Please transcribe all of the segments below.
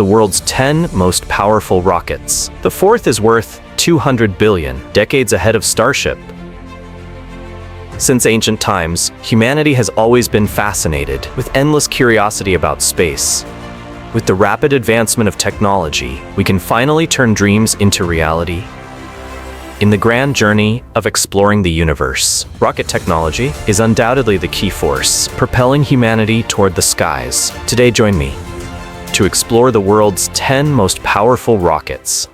the world's 10 most powerful rockets. The fourth is worth 200 billion, decades ahead of Starship. Since ancient times, humanity has always been fascinated with endless curiosity about space. With the rapid advancement of technology, we can finally turn dreams into reality. In the grand journey of exploring the universe, rocket technology is undoubtedly the key force, propelling humanity toward the skies. Today, join me to explore the world's 10 most powerful rockets.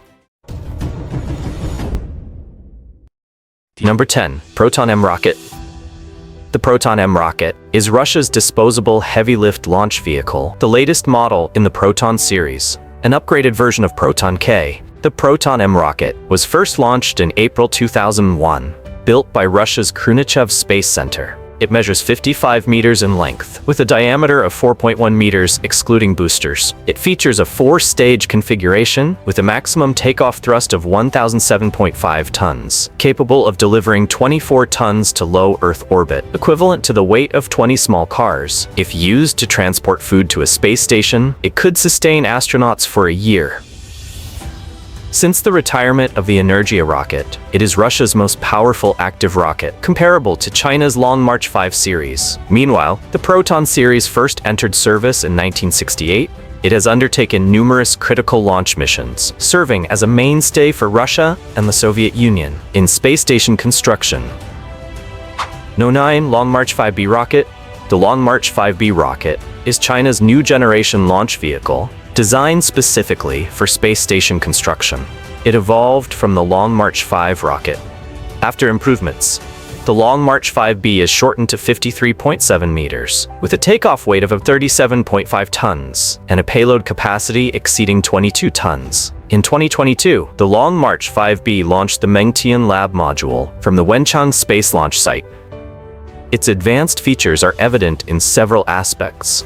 Number 10. Proton-M rocket. The Proton-M rocket is Russia's disposable heavy-lift launch vehicle, the latest model in the Proton series, an upgraded version of Proton-K. The Proton-M rocket was first launched in April 2001, built by Russia's Khrushchev Space Center. It measures 55 meters in length, with a diameter of 4.1 meters excluding boosters. It features a 4-stage configuration with a maximum takeoff thrust of 1,007.5 tons, capable of delivering 24 tons to low Earth orbit, equivalent to the weight of 20 small cars. If used to transport food to a space station, it could sustain astronauts for a year. Since the retirement of the Energia rocket, it is Russia's most powerful active rocket, comparable to China's Long March 5 series. Meanwhile, the Proton series first entered service in 1968. It has undertaken numerous critical launch missions, serving as a mainstay for Russia and the Soviet Union in space station construction. No. 9. Long March 5B rocket. The Long March 5B rocket is China's new generation launch vehicle, designed specifically for space station construction. It evolved from the Long March 5 rocket. After improvements, the Long March 5B is shortened to 53.7 meters, with a takeoff weight of 37.5 tons and a payload capacity exceeding 22 tons. In 2022, the Long March 5B launched the Mengtian Lab module from the Wenchang Space Launch Site. Its advanced features are evident in several aspects.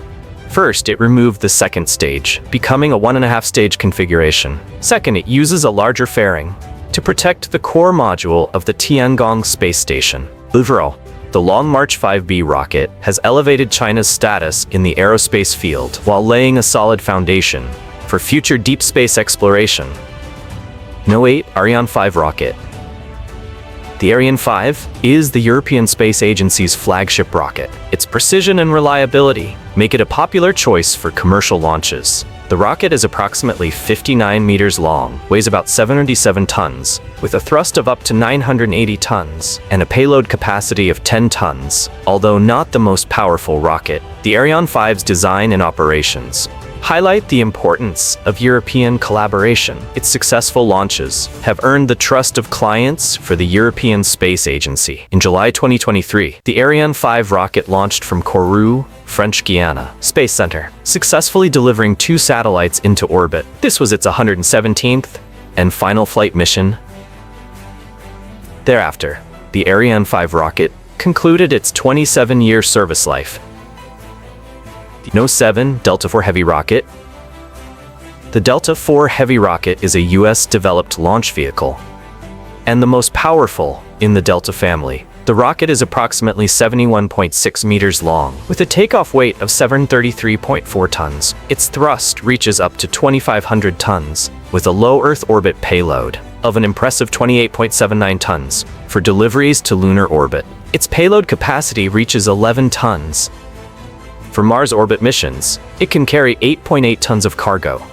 First, it removed the second stage, becoming a 1.5-stage configuration. Second, it uses a larger fairing to protect the core module of the Tiangong space station. Overall, the Long March 5B rocket has elevated China's status in the aerospace field while laying a solid foundation for future deep space exploration. No. 8. Ariane 5 rocket. The Ariane 5 is the European Space Agency's flagship rocket. Its precision and reliability make it a popular choice for commercial launches. The rocket is approximately 59 meters long, weighs about 77 tons, with a thrust of up to 980 tons, and a payload capacity of 10 tons. Although not the most powerful rocket, the Ariane 5's design and operations highlight the importance of European collaboration. Its successful launches have earned the trust of clients for the European Space Agency. In July 2023, the Ariane 5 rocket launched from Kourou, French Guiana Space Center, successfully delivering 2 satellites into orbit. This was its 117th and final flight mission. Thereafter, the Ariane 5 rocket concluded its 27-year service life. No. 7. Delta IV Heavy rocket. The Delta IV Heavy rocket is a US-developed launch vehicle and the most powerful in the Delta family. The rocket is approximately 71.6 meters long, with a takeoff weight of 733.4 tons. Its thrust reaches up to 2,500 tons, with a low Earth orbit payload of an impressive 28.79 tons for deliveries to lunar orbit. Its payload capacity reaches 11 tons. For Mars orbit missions, it can carry 8.8 tons of cargo.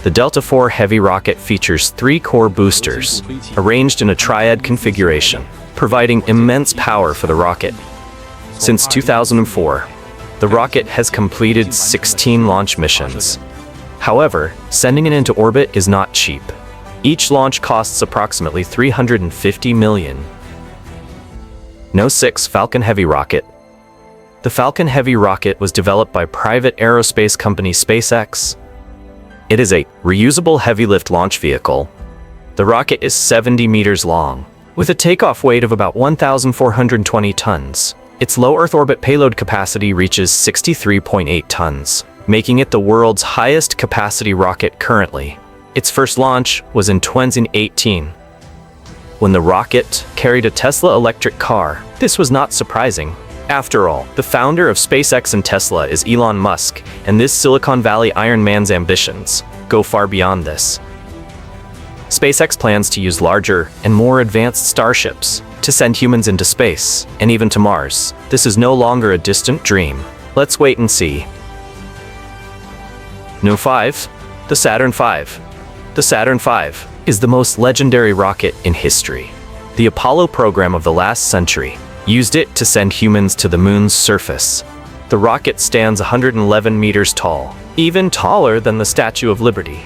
The Delta IV Heavy rocket features 3 core boosters, arranged in a triad configuration, providing immense power for the rocket. Since 2004, the rocket has completed 16 launch missions. However, sending it into orbit is not cheap. Each launch costs approximately $350 million. No. 6. Falcon Heavy rocket. The Falcon Heavy rocket was developed by private aerospace company SpaceX. It is a reusable heavy-lift launch vehicle. The rocket is 70 meters long, with a takeoff weight of about 1,420 tons. Its low Earth orbit payload capacity reaches 63.8 tons, making it the world's highest capacity rocket currently. Its first launch was in 2018, when the rocket carried a Tesla electric car. This was not surprising. After all, the founder of SpaceX and Tesla is Elon Musk, and this Silicon Valley Iron Man's ambitions go far beyond this. SpaceX plans to use larger and more advanced starships to send humans into space, and even to Mars. This is no longer a distant dream. Let's wait and see. No. 5. The Saturn V. The Saturn V is the most legendary rocket in history. The Apollo program of the last century used it to send humans to the moon's surface. The rocket stands 111 meters tall, even taller than the Statue of Liberty.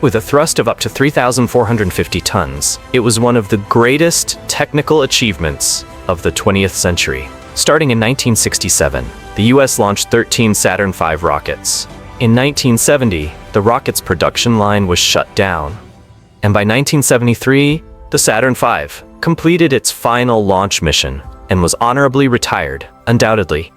With a thrust of up to 3,450 tons, it was one of the greatest technical achievements of the 20th century. Starting in 1967, the US launched 13 Saturn V rockets. In 1970, the rocket's production line was shut down. And by 1973, the Saturn V completed its final launch mission and was honorably retired. Undoubtedly,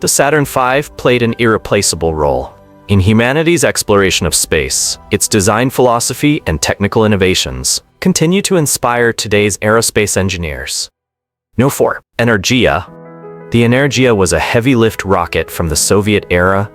the Saturn V played an irreplaceable role in humanity's exploration of space. Its design philosophy and technical innovations continue to inspire today's aerospace engineers. No. 4. Energia. The Energia was a heavy-lift rocket from the Soviet era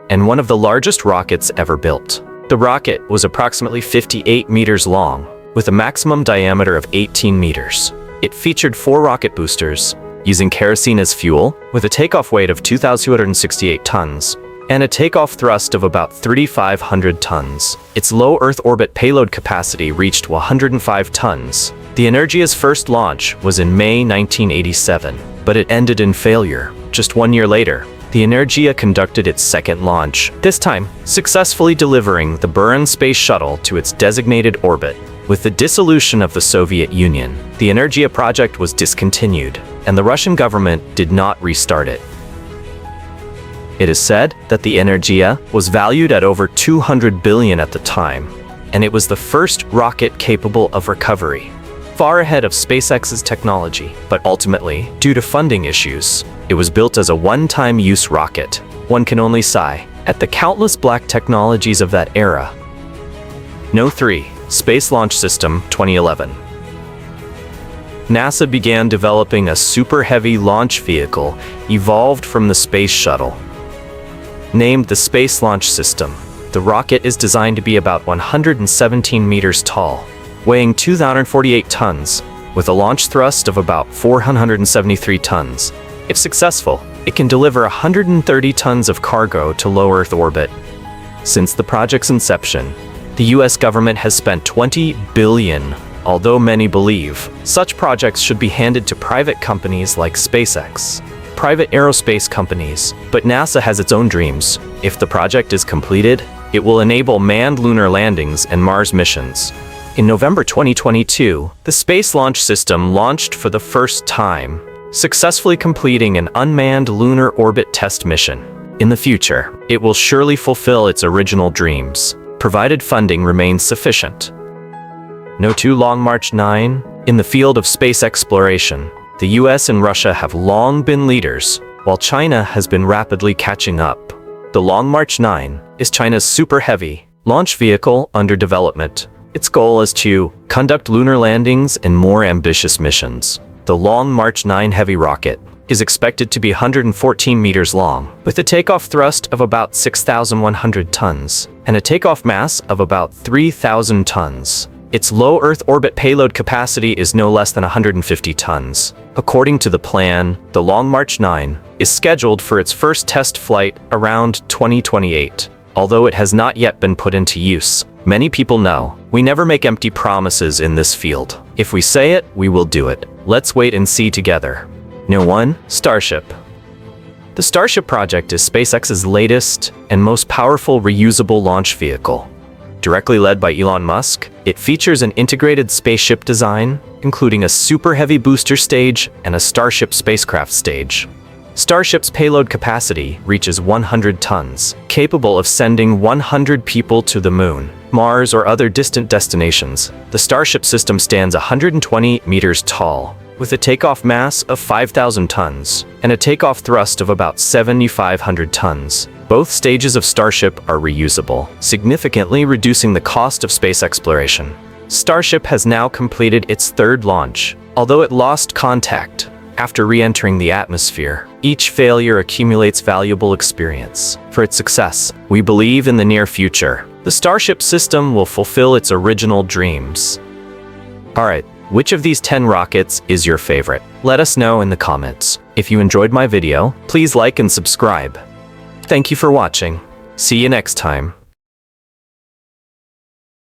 and one of the largest rockets ever built. The rocket was approximately 58 meters long, with a maximum diameter of 18 meters. It featured 4 rocket boosters, using kerosene as fuel, with a takeoff weight of 2,268 tons, and a takeoff thrust of about 3,500 tons. Its low Earth orbit payload capacity reached 105 tons. The Energia's first launch was in May 1987, but it ended in failure. Just 1 year later, the Energia conducted its second launch, this time successfully delivering the Buran space shuttle to its designated orbit. With the dissolution of the Soviet Union, the Energia project was discontinued, and the Russian government did not restart it. It is said that the Energia was valued at over $200 billion at the time, and it was the first rocket capable of recovery, far ahead of SpaceX's technology. But ultimately, due to funding issues, it was built as a one-time use rocket. One can only sigh at the countless black technologies of that era. No. 3. Space Launch System 2011. NASA began developing a super heavy launch vehicle evolved from the space shuttle. Named the Space Launch System, the rocket is designed to be about 117 meters tall, weighing 2,048 tons, with a launch thrust of about 473 tons. If successful, it can deliver 130 tons of cargo to low Earth orbit. Since the project's inception, the US government has spent $20 billion, although many believe such projects should be handed to private companies like SpaceX, private aerospace companies. But NASA has its own dreams. If the project is completed, it will enable manned lunar landings and Mars missions. In November 2022, the Space Launch System launched for the first time, successfully completing an unmanned lunar orbit test mission. In the future, it will surely fulfill its original dreams, provided funding remains sufficient. No. 2. Long March 9. In the field of space exploration, the US and Russia have long been leaders, while China has been rapidly catching up. The Long March 9 is China's super heavy launch vehicle under development. Its goal is to conduct lunar landings and more ambitious missions. The Long March 9 heavy rocket is expected to be 114 meters long, with a takeoff thrust of about 6,100 tons and a takeoff mass of about 3,000 tons. Its low Earth orbit payload capacity is no less than 150 tons. According to the plan, the Long March 9 is scheduled for its first test flight around 2028, although it has not yet been put into use. Many people know we never make empty promises in this field. If we say it, we will do it. Let's wait and see together. No. 1. Starship. The Starship project is SpaceX's latest and most powerful reusable launch vehicle. Directly led by Elon Musk, it features an integrated spaceship design, including a super heavy booster stage and a Starship spacecraft stage. Starship's payload capacity reaches 100 tons, capable of sending 100 people to the Moon, Mars, or other distant destinations. The Starship system stands 120 meters tall, with a takeoff mass of 5,000 tons and a takeoff thrust of about 7,500 tons. Both stages of Starship are reusable, significantly reducing the cost of space exploration. Starship has now completed its third launch. Although it lost contact after re-entering the atmosphere. Each failure accumulates valuable experience. For its success, we believe in the near future, the Starship system will fulfill its original dreams. Alright, which of these 10 rockets is your favorite? Let us know in the comments. If you enjoyed my video, please like and subscribe. Thank you for watching. See you next time.